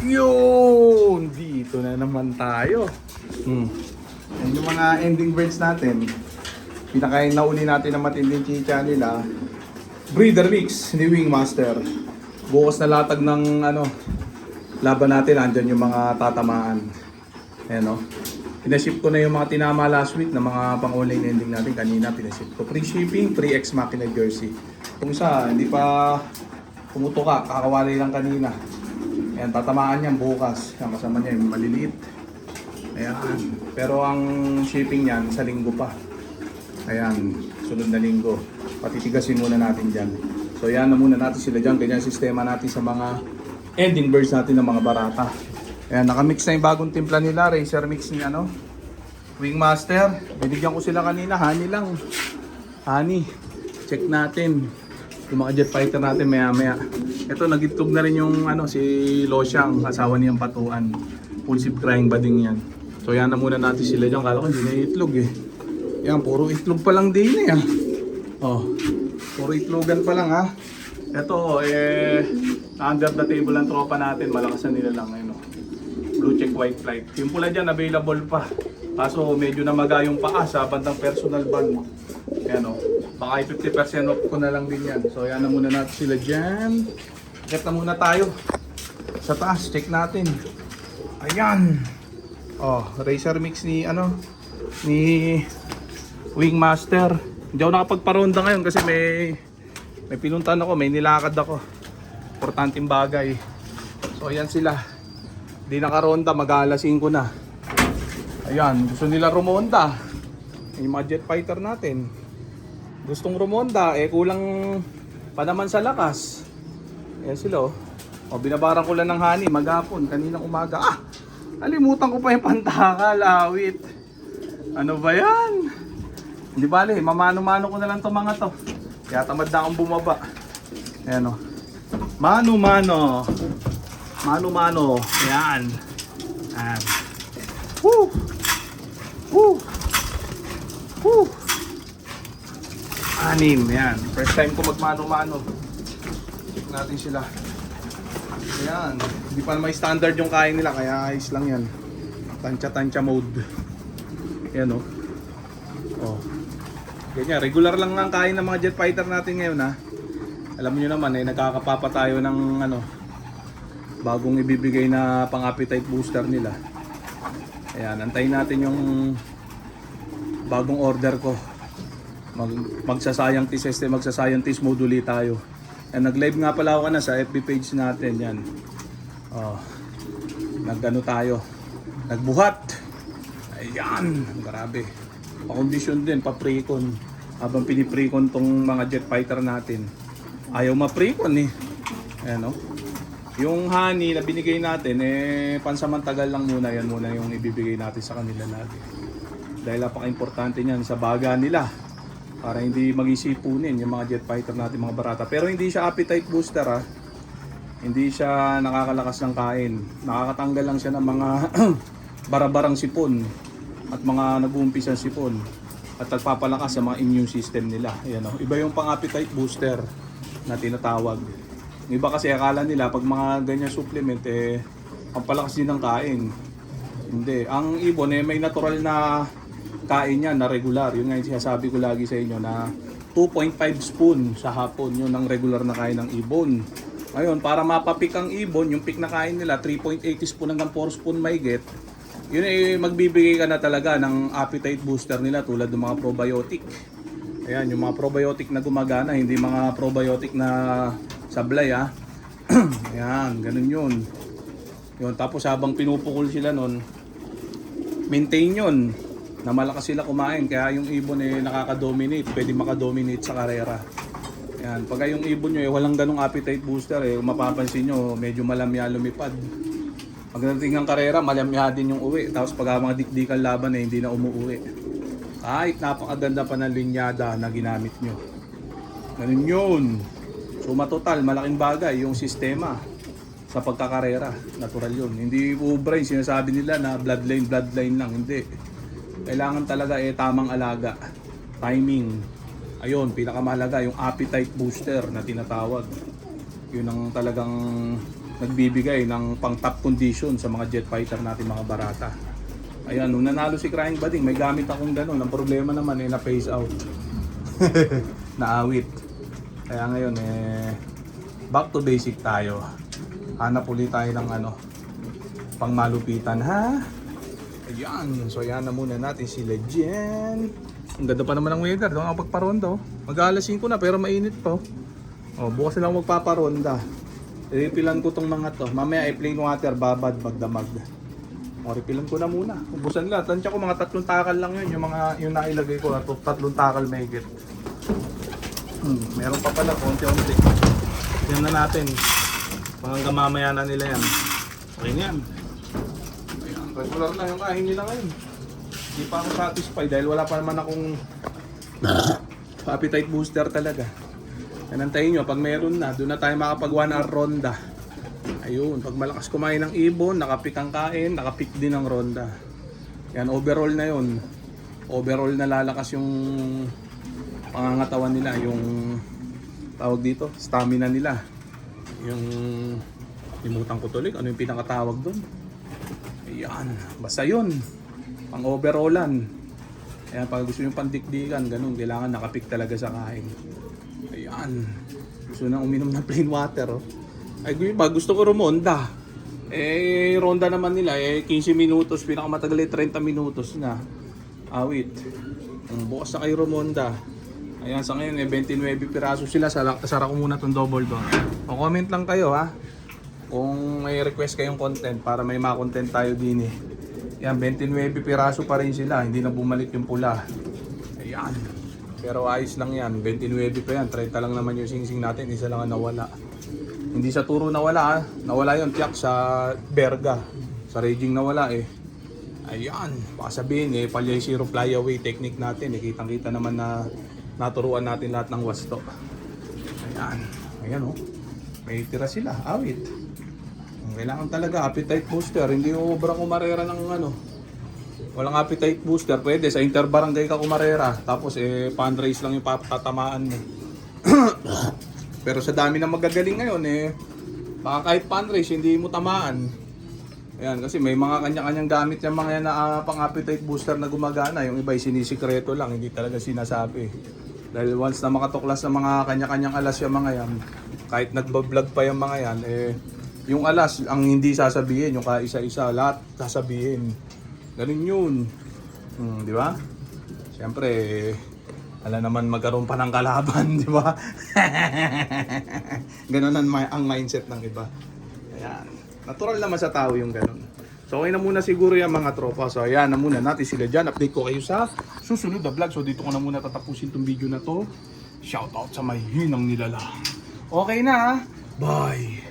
Yun! Dito na naman tayo. Yan yung mga ending birds natin. Pinakain na uli natin ng matinding chicha nila. Breeder mix ni Wingmaster. Bukas na latag ng laban natin. Andyan yung mga tatamaan. Ayan o. Pinaship ko na yung mga tinama last week na mga pang-online ending natin. Kanina pinaship ko. Free shipping, free ex machina jersey. Kung isa, hindi pa pumutok kakawali lang kanina. Ayan, tatamaan yan bukas. Ayan, kasama niya yung maliliit. Ayan. Pero ang shipping niyan sa linggo pa. Ayan, sunod na linggo. Patitigasin muna natin dyan. So ayan na muna natin sila dyan. Ganyan sistema natin sa mga ending birds natin ng mga barata. Ayan, nakamix na yung bagong timpla nila. Racer mix ni Wingmaster. Binigyan ko sila kanina. Honey lang. Honey. Check natin. Yung mga jet fighter natin maya maya. Ito, nagitlog na rin yung si Losyang, asawa niyang patuan. Full sip crying bading yan. So yan na muna natin sila dyan. Kala ko hindi na itlog eh. Yan, puro itlog pa lang din eh. Oh, puro itlogan pa lang ha. Ito under the table ang tropa natin. Malakas na nila lang ngayon. Blue check white flight. Yung pula dyan available pa. Kaso medyo namaga yung paa sa bandang personal ban. Ayan o. Baka 50% off ko na lang din yan. So yan na muna natin sila dyan. Get na muna tayo. Sa taas, check natin. Ayan. Oh, racer mix ni ni Wingmaster. Hindi ako nakapagparonda ngayon kasi may pinuntahan ako, may nilakad ako. Importanteng bagay. So ayan sila. Di nakaronda, mag-aalasin ko na. Ayan, gusto nila rumonda. Yung mga jet fighter natin. Gustong rumonda, kulang pa naman sa lakas. Ayan sila oh. Binabaran ko lang ng honey, maghapon, kaninang umaga. Nalimutan ko pa yung pantakal, awit. Ano ba yan? Hindi bale, mamano-mano ko na lang itong mga to. Kaya tamad na akong bumaba. Ayan o. Mano-mano. Mano-mano. Ayan. Ayan. Woo! Woo! Woo! Anim. Ayan. First time ko magmano-mano. Check natin sila. Ayan. Hindi pa may standard yung kain nila. Kaya ayos lang yan. Tansya-tansya mode. Ayan o. Oh. Ganyan, regular lang ang kain ng mga jet fighter natin ngayon ha. Alam niyo naman nagkakapapa tayo ng bagong ibibigay na pang appetite booster nila. Ayan, antayin natin yung bagong order ko. Magsascientist mode ulit tayo. And nag-live nga pala ako sa FB page natin yan. Oh. Tayo. Nagbuhat. Ayan, grabe. Pa-condition din, pa-precon. Habang piniprecon tong mga jet fighter natin. Ayaw ma-precon eh. Ayan o. Yung honey na binigay natin, pansamantagal lang muna. Yan muna yung ibibigay natin sa kanila natin. Dahil napaka-importante niyan sa baga nila. Para hindi mag-isipunin yung mga jet fighter natin, mga barata. Pero hindi siya appetite booster ha. Hindi siya nakakalakas ng kain. Nakakatanggal lang siya ng mga barabarang sipon. At mga nag-uumpisang sipon at nagpapalakas sa mga immune system nila. Ayan o. Iba yung pang-appetite booster na tinatawag. Iba kasi akala nila pag mga ganyan supplement ang palakas din ng kain. Hindi. Ang ibon may natural na kain yan na regular. Yun nga yung sinasabi ko lagi sa inyo na 2.5 spoon sa hapon. Yun ang regular na kain ng ibon. Ngayon, para mapapik ang ibon, yung pick na kain nila 3.8 spoon hanggang 4 spoon may get. Yun magbibigay ka na talaga ng appetite booster nila tulad ng mga probiotic. Ayan, yung mga probiotic na gumagana, hindi mga probiotic na sablay ha. Ayan, ganun yun. Yun, tapos habang pinupukul sila nun, maintain yun na malakas sila kumain. Kaya yung ibon nakaka-dominate, pwede maka-dominate sa karera. Ayan, pag yung ibon nyo walang ganong appetite booster mapapansin nyo, medyo malamya lumipad. Pagdating ng karera, malamya din yung uwi. Tapos pag mga dikdikan laban hindi na umuwi. Kahit napakaganda pa ng linyada na ginamit nyo. Ganun yun. So matotal, malaking bagay yung sistema sa pagkakarera. Natural yun. Hindi ubra yung sinasabi nila na bloodline lang. Hindi. Kailangan talaga tamang alaga. Timing. Ayun, pinakamahalaga yung appetite booster na tinatawag. Yun ang talagang nagbibigay ng pang top condition sa mga jet fighter natin mga barata. Ayan, nung nanalo si Crying Bading, may gamit akong gano'n. Ang problema naman na phase out. Naawit. Kaya ngayon back to basic tayo. Hanap ulit tayo ng pang malupitan ha. Ayan, so yan na muna natin sila dyan. Ang ganda pa naman ng weather, doon ako pagparonda. Mag-aalas 5 na pero mainit pa. Bukas na lang magpaparonda. Repilan ko tong mga to. Mamaya plain water, babad, magdamag. Repilan ko na muna. Ubusan lang. Tansya ko mga 3 takal lang yun. Yung nailagay ko, 3 takal may higit. Meron pa pala, konti-unti. Tignan na natin. Hanggang mamaya na nila yan. Okay na yan. Ayan, regular na yung kain nila ngayon. Hindi pa ako satisfied dahil wala pa naman akong appetite booster talaga. Anantayin nyo, pag meron na, doon na tayo makapag 1 hour ronda. Ayun, pag malakas kumain ng ibon, nakapik ang kain, nakapik din ang ronda. Yan, overall na yun. Overall na lalakas yung pangangatawan nila, yung tawag dito, stamina nila. Yung limutan ko tuloy, ano yung pinakatawag doon? Ayan, basta yun. Pang overallan. Ayan, pag gusto nyo pandikdikan, ganun, kailangan nakapik talaga sa kain. Ayan, gusto na uminom ng plain water. Ay, pag gusto ko rumonda. Ronda naman nila, 15 minutos, pinakamatagal 30 minutos na. Awit. Bukas na kayo rumonda. Ayan, sa ngayon 29 piraso sila. Sara ko muna tong double doon. O comment lang kayo ha. Kung may request kayong content para may ma-content tayo din eh. Ayan, 29 piraso pa rin sila. Hindi na bumalik yung pula. Ayan. Pero ayos lang yan. 29 pa yan. 30 lang naman yung singsing natin. Isa lang ang nawala. Hindi sa turo nawala ha. Nawala yung tiyak sa Berga. Sa raging nawala eh. Ayan. Baka sabihin Palyay Zero Flyaway technique natin. Kitang-kita naman na naturuan natin lahat ng wasto. Ayan. Ayan may tira sila. Awit. Kailangan talaga appetite booster. Hindi obrang kumarera ng walang appetite booster. Pwede sa interbarangay ka kumarera. Tapos fundraise lang yung patatamaan mo. Pero sa dami na magagaling ngayon baka kahit fundraise hindi mo tamaan. Ayan, kasi may mga kanya-kanyang gamit yung mga yan na pang appetite booster na gumagana. Yung iba sinisikreto lang, hindi talaga sinasabi. Dahil once na makatuklas ng mga kanya-kanyang alas yung mga yan, kahit nagbablog pa yung mga yan, yung alas ang hindi sasabihin, yung kaisa-isa, lahat sasabihin. Ganun yun. Di ba? Siyempre, alam naman magkaroon pa ng kalaban, di ba? Ganun ang mindset ng iba. Ayan. Natural naman sa tao yung ganun. So okay na muna siguro yung mga tropa. So ayan na muna natin sila dyan. Update ko kayo sa susunod na vlog. So dito ko na muna tatapusin tong video na to. Shoutout sa may hinang nilala. Okay na ha? Bye!